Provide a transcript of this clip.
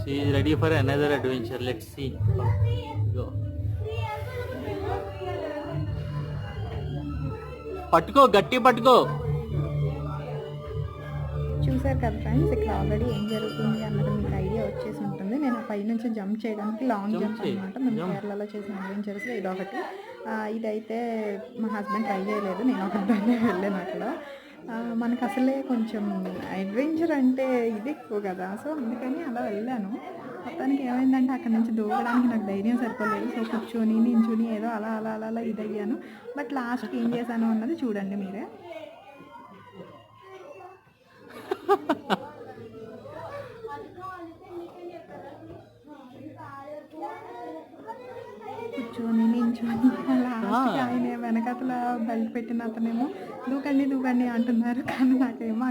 She is ready for another adventure. Let's see. Go. పట్టుకో, గట్టి పట్టుకో. చూసారు కదా ఫ్రెండ్స్, ఇక్కడ ఆల్రెడీ ఏం జరుగుతుంది అన్నది మీకు ఐడియా వచ్చేసి ఉంటుంది. నేను ఆ పై నుంచి జంప్ చేయడానికి లాంగ్ జంప్ అనమాట. మేము కేరళలో చేసిన అడ్వెంచర్స్లో ఇదొకటి. ఇదైతే మా హస్బెండ్ ట్రై చేయలేదు, నేను ఒకదాన్నే వెళ్ళాను అక్కడ. మనకు అసలే కొంచెం అడ్వెంచర్ అంటే ఇది ఎక్కువ కదా, సో అందుకని అలా వెళ్ళాను. మొత్తానికి ఏమైందంటే అక్కడ నుంచి దూకడానికి నాకు ధైర్యం సరిపోలేదు. సో కూర్చొని నించుని ఏదో అలా అలా అలా అలా ఇదయ్యాను. బట్ లాస్ట్కి ఏం చేశాను అన్నది చూడండి మీరే. కూర్చొని నించొని అలా ఆయన వెనకతల బెల్ట్ పెట్టిన అతనేమో దూకండి దూకండి అంటున్నారు, కానీ నాకేమో